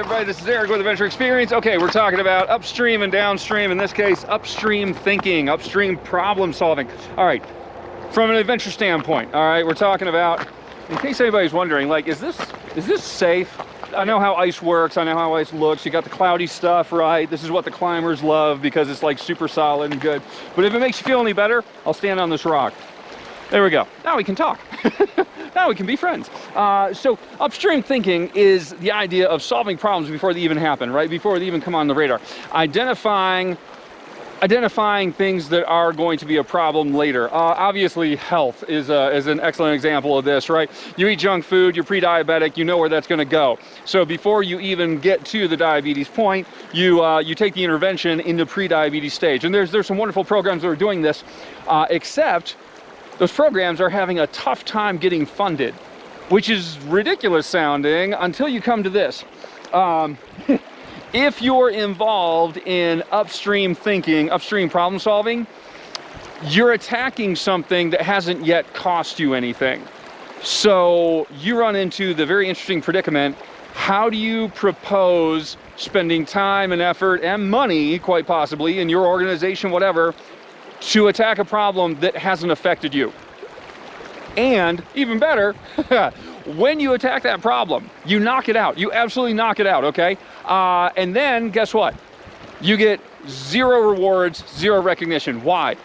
everybody, this is Eric with Adventure Experience. Okay, we're talking about upstream and downstream, in this case, upstream thinking, upstream problem solving. All right, from an adventure standpoint, all right, we're talking about, in case anybody's wondering, like, is this safe? I know how ice works, I know how ice looks, you got the cloudy stuff, right? This is what the climbers love because it's like super solid and good. But if it makes you feel any better, I'll stand on this rock. There we go. Now we can talk. Now we can be friends. So upstream thinking is the idea of solving problems before they even happen, right? Before they even come on the radar. Identifying things that are going to be a problem later. Obviously, health is an excellent example of this, right? You eat junk food, you're pre-diabetic, you know where that's going to go. So before you even get to the diabetes point, you take the intervention in the pre-diabetes stage. And there's some wonderful programs that are doing this, except those programs are having a tough time getting funded, which is ridiculous sounding until you come to this. If you're involved in upstream thinking, upstream problem solving, you're attacking something that hasn't yet cost you anything. So you run into the very interesting predicament: how do you propose spending time and effort and money, quite possibly, in your organization, whatever, to attack a problem that hasn't affected you? And even better, when you attack that problem, you knock it out. You absolutely knock it out, okay? And then guess what? You get zero rewards, zero recognition. Why?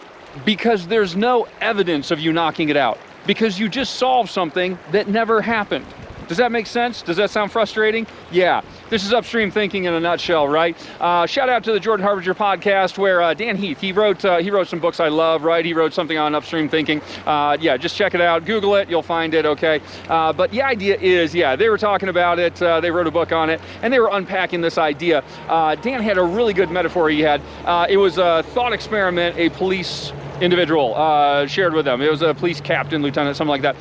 Because there's no evidence of you knocking it out. Because you just solved something that never happened. Does that make sense? Does that sound frustrating? Yeah, this is upstream thinking in a nutshell, right? Shout out to the Jordan Harbinger podcast, where Dan Heath, he wrote some books I love, right? He wrote something on upstream thinking. Yeah, just check it out, Google it, you'll find it, okay? But the idea is, yeah, they were talking about it, they wrote a book on it, and they were unpacking this idea. Dan had a really good metaphor he had. It was a thought experiment a police individual shared with them. It was a police captain, lieutenant, something like that.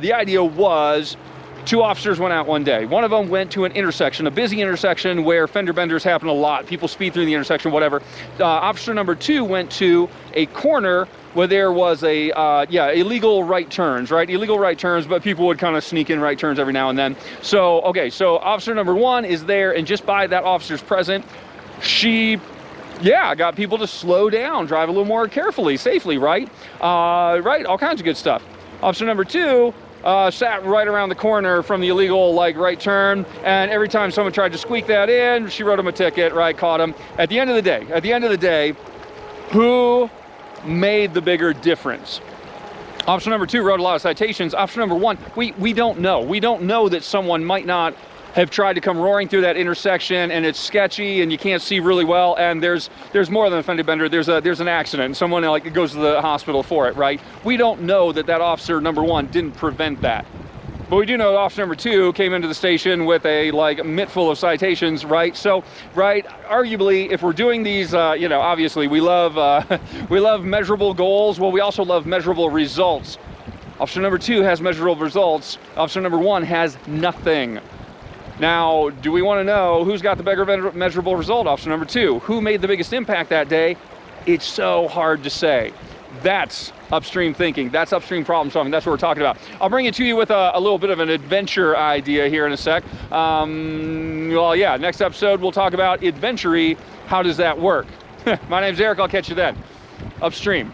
The idea was, two officers went out one day. One of them went to an intersection, a busy intersection where fender benders happen a lot. People speed through the intersection, whatever. Officer number two went to a corner where there was illegal right turns, right? Illegal right turns, but people would kind of sneak in right turns every now and then. So, okay, so officer number one is there, and just by that officer's presence, she got people to slow down, drive a little more carefully, safely, right? Right, all kinds of good stuff. Officer number two sat right around the corner from the illegal right turn, and every time someone tried to squeak that in, she wrote him a ticket, right, caught him. At the end of the day, who made the bigger difference? Officer number two wrote a lot of citations. Officer number one, we don't know. We don't know that someone might not have tried to come roaring through that intersection, and it's sketchy and you can't see really well, and there's more than a fender bender, there's an accident and someone goes to the hospital for it, right? We don't know that officer number one didn't prevent that. But we do know that officer number two came into the station with a mitt full of citations, right? So, right, arguably, if we're doing these, obviously we love measurable goals. Well, we also love measurable results. Officer number two has measurable results. Officer number one has nothing. Now, do we want to know who's got the bigger measurable result? Officer number two. Who made the biggest impact that day? It's so hard to say. That's upstream thinking. That's upstream problem solving. That's what we're talking about. I'll bring it to you with a little bit of an adventure idea here in a sec. Next episode we'll talk about adventure-y. How does that work? My name's Eric. I'll catch you then. Upstream.